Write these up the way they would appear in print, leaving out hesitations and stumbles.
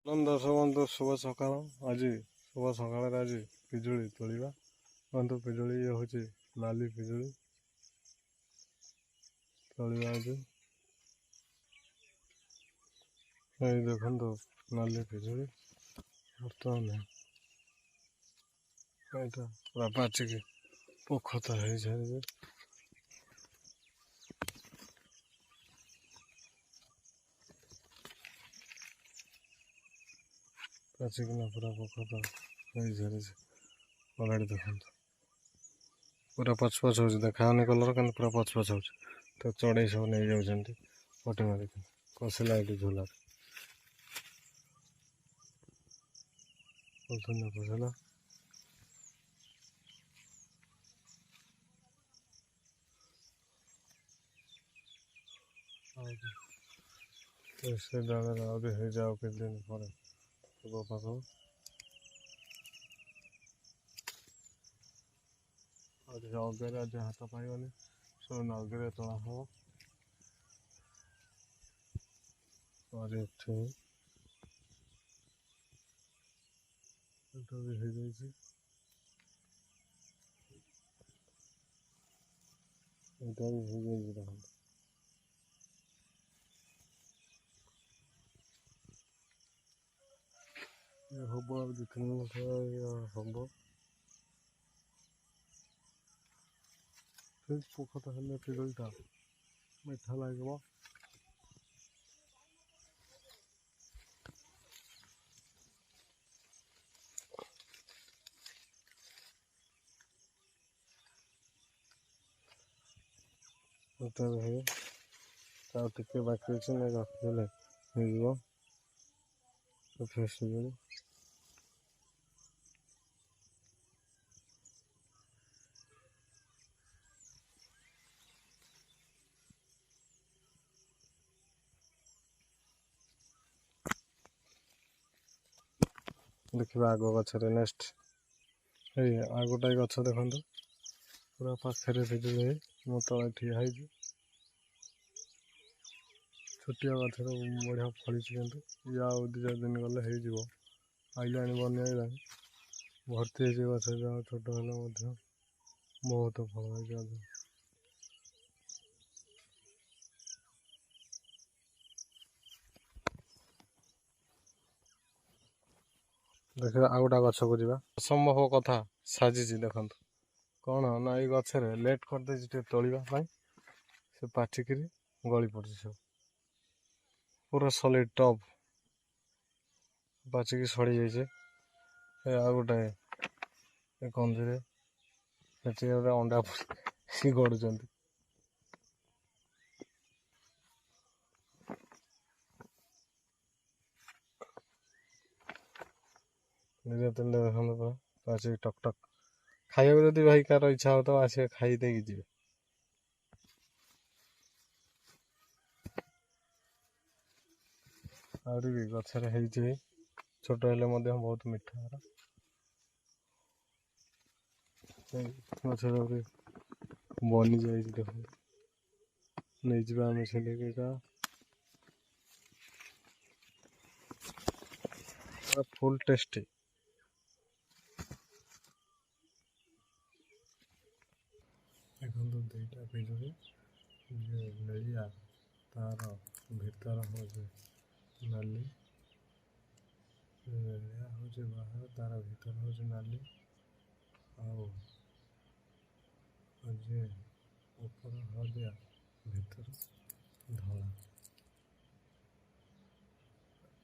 ଦର୍ଶକ ବନ୍ଧୁ ଶୁଭ ସକାଳ। ଆଜି ଶୁଭ ସକାଳରେ ଆଜି ପିଜୁଳି ତୋଳିବା। ବନ୍ଧୁ ପିଜୁଳି ଇଏ ହେଉଛି ନାଲି ପିଜୁଳି ତୋଳିବା। ଆଜି ଏଇ ଦେଖନ୍ତୁ ନାଲି ପିଜୁଳି ବର୍ତ୍ତମାନ ଏଇଟା ପୁରା ପାଚିକି ପୋଖତ ହେଇସାରିଛି। ପାଚିକିନା ପୁରା ପୋଖତ ହେଇସାରିଛି ଅଲରେଡ଼ି। ଦେଖନ୍ତୁ ପୁରା ପଛପଛ ହେଉଛି, ଦେଖାଯାଉନି କଲର କିନ୍ତୁ ପୁରା ପଛପଛ ହେଉଛି। ତ ଚଢ଼େଇ ସବୁ ନେଇଯାଉଛନ୍ତି ପଟି ମାରିକି କଷିଲା ଏଠି ଝୁଲାରେ ପଶିଲା। ସେ ଜାଗାରେ ଆହୁରି ହେଇଯାଉ କିଛି ଦିନ ପରେ ଥିବ ପାଖକୁ ଆହୁରି ଅଗରେ ଆଜି ହାତ ପାଇବନି, ସବୁ ନଗରେ ତୋଳା ହବ। ଆହୁରି ଏଠି ଏଟା ବି ହେଇଯାଇଛି, ଏଇଟା ବି ହେଇଯାଇଛି। ଦେଖନ୍ତୁ ଇଏ ହବ ଆଉ 2-3 ମାସ ହବ। ସେ ପୋଖତ ହେଲେ ପିଜୁଳିଟା ମିଠା ଲାଗିବ। ଏଟା ବି ହେଇ ଆଉ ଟିକେ ବାକି ଅଛି, ନେଇ ରଖିଦେଲେ ହେଇଯିବ ଫ୍ରେଶ୍ ପିଜୁଳି। ଦେଖିବା ଆଗ ଗଛରେ ନେକ୍ସଟ ଏଇ ଆଉ ଗୋଟାଏ ଗଛ ଦେଖନ୍ତୁ ପୁରା ପାଖରେ ପିଜୁଳି ମୁଁ ତଳେ ଠିଆ ହେଇଛି। ଛୋଟିଆ ଗଛରେ ବଢ଼ିଆ ଫଳିଛି, କିନ୍ତୁ ଇଏ ଆଉ 2-4 ଦିନ ଗଲେ ହେଇଯିବ। ଆଇଲାଣି ବନ୍ୟା ଆଇଲାଣି, ଭର୍ତ୍ତି ହେଇଛି ଗଛ। ଯାହା ଛୋଟ ହେଲେ ମଧ୍ୟ ବହୁତ ଫଳ ହେଇଛି। ଦେଖିବା ଆଉ ଗୋଟେ ଗଛକୁ ଯିବା। ଅସମ୍ଭବ କଥା ସାଜିଛି ଦେଖନ୍ତୁ କ'ଣ ନା, ଏଇ ଗଛରେ ଲେଟ୍ କରିଦେଇଛି ଟିକେ ତୋଳିବା ପାଇଁ। ସେ ପାଚିକିରି ଗଳି ପଡ଼ିଛି ସବୁ, ପୁରା ସଲିଡ୍ ଟପ୍ ପାଚିକି ସଡ଼ି ଯାଇଛି। ଏ ଆଉ ଗୋଟେ ଏ କନ୍ଦିରେ ସେଠି ଗୋଟେ ଅଣ୍ଡା ସେ ଗଡ଼ୁଛନ୍ତି। ନିଜେ ତେଲ ଦେଖନ୍ତୁ ପୁରା ପାଚିକି ଟକ୍ ଟକ୍। ଖାଇବାକୁ ଯଦି ଭାଇ କାହାର ଇଚ୍ଛା ହଉଥିବ ଆସିବେ ଖାଇ ଦେଇକି ଯିବେ। ଆହୁରି ବି ଗଛରେ ହେଇଛି, ଛୋଟ ହେଲେ ମଧ୍ୟ ବହୁତ ମିଠା। ଗଛରେ ଆହୁରି ବନି ଯାଇଛି, ଦେଖନ୍ତୁ ନେଇଯିବା ଆମେ ଛିଣ୍ଡେଇକି। ଏଇଟା ଫୁଲ୍ ଟେଷ୍ଟି। ଦେଖନ୍ତୁ 2ଟା ପିଜୁଳି, ନେଳିଆ ତାର ଭିତର ହେଉଛି ନାଲି, ନେଳିଆ ହେଉଛି ବାହାର, ତାର ଭିତର ହେଉଛି ନାଲି, ଆଉ ଯେ ଉପର ହଳଦିଆ ଭିତର ଧଳା।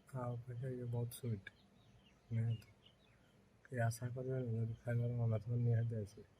ତା ଅପେକ୍ଷା ଇଏ ବହୁତ ସୁଇଟ୍। ନିହାତି କେହି ଆଶା କରିବେନି, ଯଦି ଖାଇବାର ମନ ଥିବ ନିହାତି ଆସିବେ।